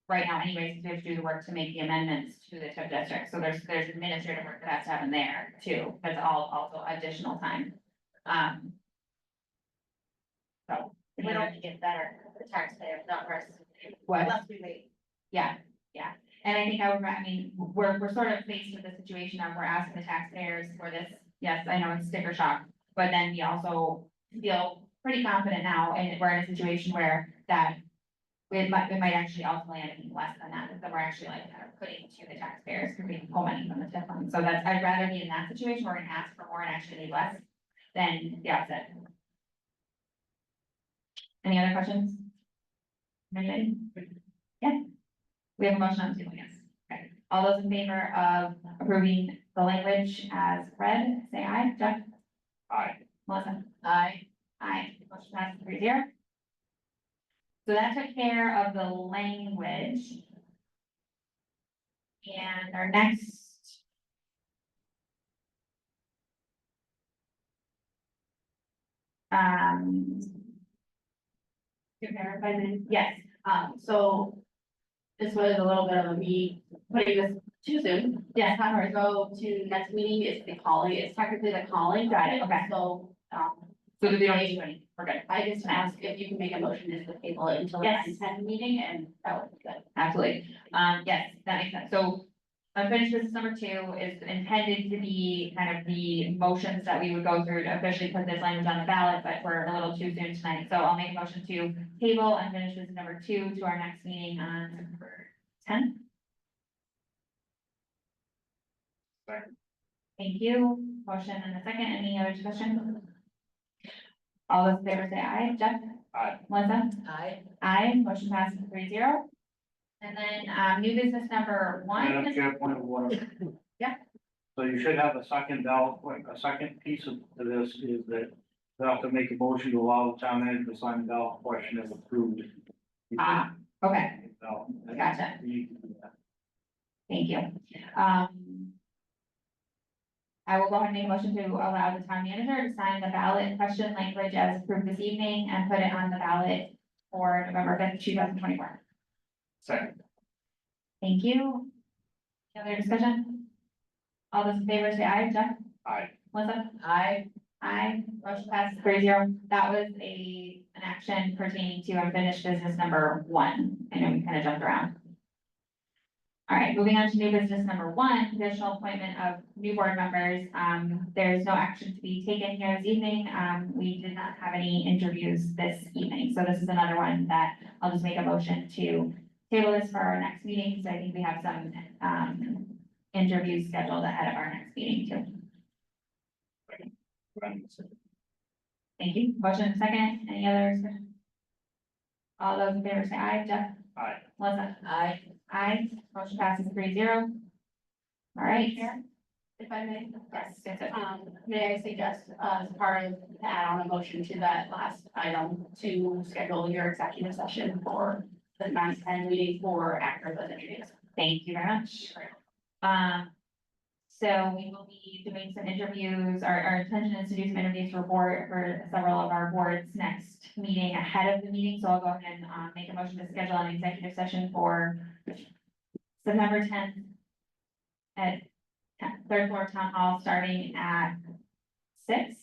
right now anyways, because we have to do the work to make the amendments to the TIF district. So there's administrative work that has to happen there too. That's all also additional time. So. We don't get better, the taxpayer, not worse. What? Unless we wait. Yeah. And I think I mean, we're sort of faced with the situation of we're asking the taxpayers for this. Yes, I know it's sticker shock, but then we also feel pretty confident now, and we're in a situation where that it might actually ultimately end up being less than that, that we're actually like kind of putting to the taxpayers for being pull money from the TIF fund. So that's, I'd rather be in that situation where we're gonna ask for more and actually need less than the opposite. Any other questions? Anybody? Yeah. We have a motion on the table, yes. Okay. All those in favor of approving the language as read, say aye. Jeff? Aye. Melissa? Aye. Aye. Motion passes 3-0. So that took care of the language. And our next. To verify this. Yes, So this was a little bit of a me putting this too soon. yes, Time to go to next meeting is the calling, it's technically the calling. Got it, okay. So, so we don't need to do anything, we're good. I just ask if you can make a motion just to table it until the Yes. 9:10 meeting, and that would be good. Absolutely. Yes, that makes sense. So unfinished business number 2 is intended to be kind of the motions that we would go through to officially put this language on the ballot, but we're a little too soon tonight. So I'll make a motion to table unfinished business number 2 to our next meeting on September 10th. Second. Thank you. Motion and a second. Any other discussion? All those in favor say aye. Jeff? Aye. Melissa? Aye. Aye. Motion passes 3-0. And then, new business number 1. Madam Chair, point of order. Yeah. So you should have a second ballot, a second piece of to this is that they have to make a motion to allow the town manager to sign the ballot question as approved. Okay, So, Gotcha. we need to do that. thank you. I will go ahead and make a motion to allow the town manager to sign the ballot question language as approved this evening and put it on the ballot for November 5th, 2024. Second. Thank you. Any other discussion? All those in favor say aye. Jeff? Aye. Melissa? Aye. Aye. Motion passes 3-0. That was an action pertaining to unfinished business number 1. I know we kind of jumped around. All right, moving on to new business number 1, additional appointment of new board members. There's no action to be taken here this evening. We did not have any interviews this evening, so this is another one that I'll just make a motion to table this for our next meeting, because I think we have some interviews scheduled ahead of our next meeting too. Thank you. Motion second. Any other discussion? All those in favor say aye. Jeff? Aye. Melissa? Aye. Aye. Motion passes 3-0. All right. If I may. Yes, that's it. May I suggest, as part of, to add on a motion to that last item, to schedule your executive session for the 9:10 meeting for actors as introduced. Thank you very much. So we will be doing some interviews. Our intention is to do some interviews for several of our boards next meeting ahead of the meeting. So I'll go ahead and make a motion to schedule an executive session for September 10th at third floor town hall, starting at 6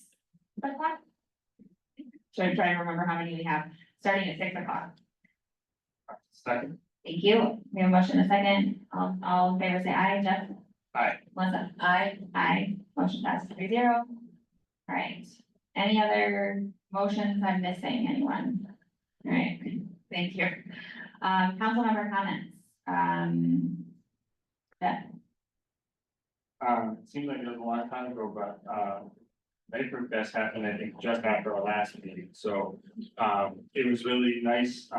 o'clock. So I'm trying to remember how many we have, starting at 6 o'clock. Second. Thank you. We have a motion and a second. All in favor, say aye. Jeff? Aye. Melissa? Aye. Motion passes 3-0. All right. Any other motions I'm missing? Anyone? All right, thank you. Council member comments. Jeff? It seems like it was a long time ago, but, Vapor Fest happened, I think, just after our last meeting, so, it was really nice,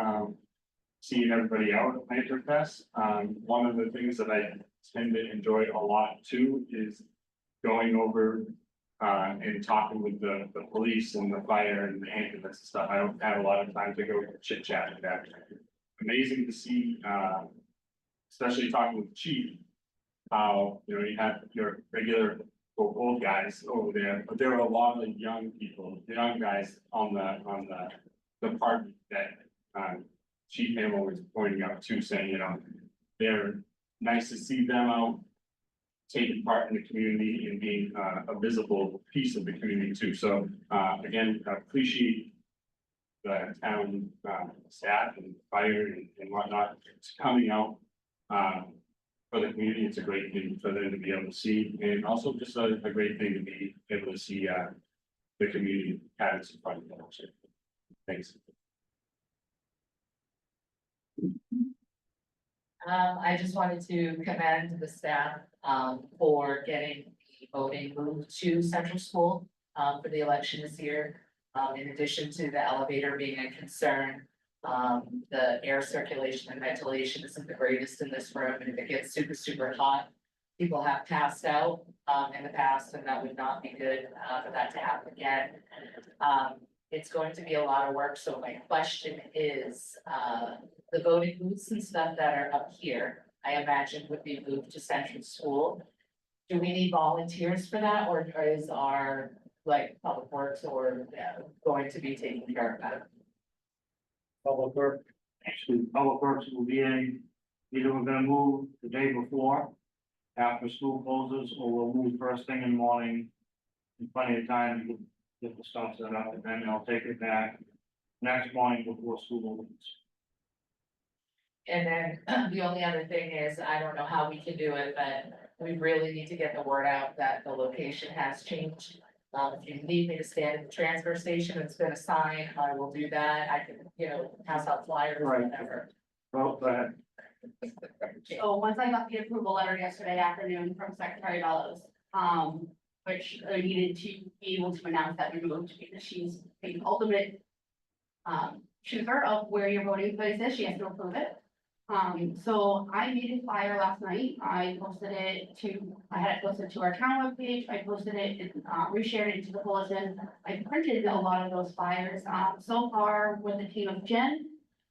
seeing everybody out at Vapor Fest. One of the things that I tend to enjoy a lot too is going over, and talking with the police and the fire and the ambulance and stuff. I don't have a lot of time to go chit chat with that. Amazing to see, especially talking with the chief, how, you know, you have your regular old guys over there, but there were a lot of young people, young guys on the department that, Chief Hamill was pointing out too, saying, you know, they're nice to see them out taking part in the community and being, a visible piece of the community too. So, again, I appreciate the town, staff and fire and whatnot coming out, for the community. It's a great thing for them to be able to see, and also just a great thing to be able to see, the community having some fun. Thanks. I just wanted to commend the staff, for getting the voting moved to Central School, for the election this year. In addition to the elevator being a concern, the air circulation and ventilation isn't the greatest in this room, and if it gets super, super hot, people have passed out, in the past, and that would not be good, for that to happen again. It's going to be a lot of work, so my question is, the voting booths and stuff that are up here, I imagine would be moved to Central School. Do we need volunteers for that, or is our, like, Public Works or, going to be taking care of that? Public Works, actually, Public Works will be in, either we're gonna move the day before, after school closes, or we'll move first thing in the morning. In plenty of time to get the stuff set up, and then I'll take it back next morning before school opens. And then the only other thing is, I don't know how we can do it, but we really need to get the word out that the location has changed. If you need me to stand at the transfer station and spin a sign, I will do that. I can, you know, pass out flyers or Right. whatever. Well, go ahead. So once I got the approval letter yesterday afternoon from Secretary Bellows, which I needed to be able to announce that we moved because she's the ultimate chooser of where your voting place is. She has to approve it. So I made a flyer last night. I posted it I had it posted to our town webpage. I posted it, reshared it into the bulletin. I printed a lot of those flyers. So far with the team of Jen,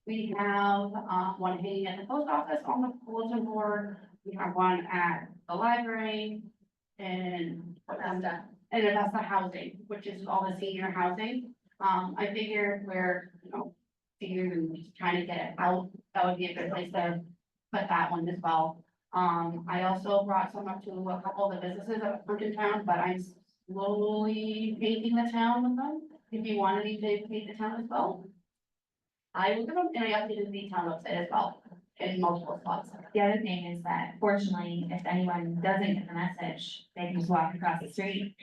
we have, one hanging at the post office on the bulletin board. We have one at the library and Avesta Housing, which is all the senior housing. I figured we're, you know, figuring and trying to get it out, that would be a good place to put that one as well. I also brought some up to a couple of the businesses that are in town, but I'm slowly painting the town with them. If you wanted me to paint the town as well, I will give them, and I updated the town website as well in multiple spots. The other thing is that fortunately, if anyone doesn't get the message, they can just walk across the street.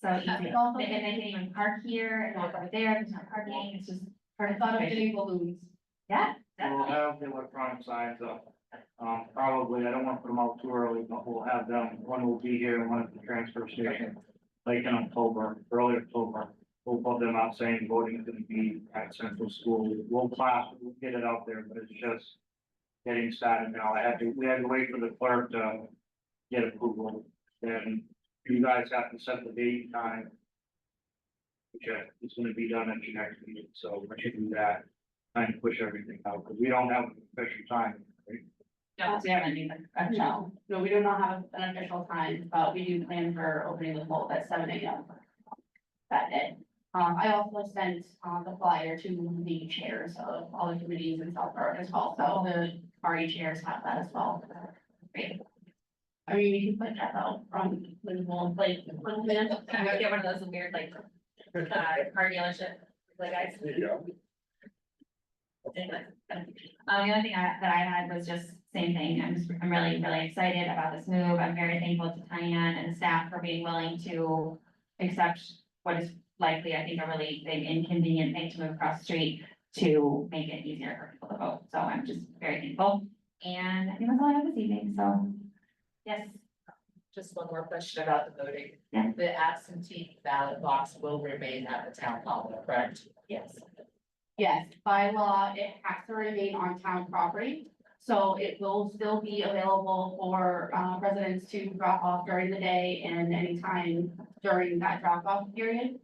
So easy. They can even park here and walk over there. There's no parking. It's just I perfect. thought of situation. getting balloons. Yeah, We'll definitely. have the electronic signs up. Probably, I don't want to put them out too early, but we'll have them, one will be here and one at the transfer station. Like in October, early October, we'll put them out saying voting is gonna be at Central School. We'll get it out there, but it's just getting started now. We had to wait for the clerk to get approval. Then you guys have to set the date and time. Which is gonna be done at your next meeting, so we should do that, trying to push everything out, because we don't have an official time. Right? No, we haven't either. No, we do not have an official time, but we do plan for opening the polls at 7 a.m. that day. I also sent, the flyer to the chairs of all the committees in South Berwick as well, so the party chairs have that as well. Great. I mean, we can put that out from when we'll like, little bit. I'm gonna get one of those weird like, car dealership, like guys. There you go. The other thing that I had was just same thing. I'm really, really excited about this move. I'm very thankful to Tyann and staff for being willing to accept what is likely, I think, a really big inconvenient thing to move across the street to make it easier for people to vote. So I'm just very thankful. And I think that's all I have this evening. So, yes. Just one more question about the voting. Yeah. The absentee ballot box will remain at the town hall, correct? Yes. Yes, by law, it has to remain on town property. So it will still be available for residents to drop off during the day and anytime during that drop off period.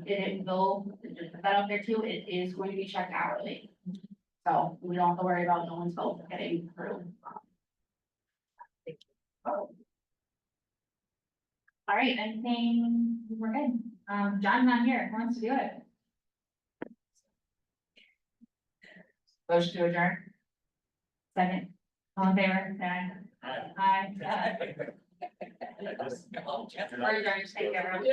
It will, just put that up there too, it is going to be checked hourly. So we don't have to worry about no one's vote getting through. All right, anything, we're good. John's not here. Who wants to do it? Motion to adjourn? Second. All in favor, say aye. Aye. Just- Or adjourn, just thank you, everyone.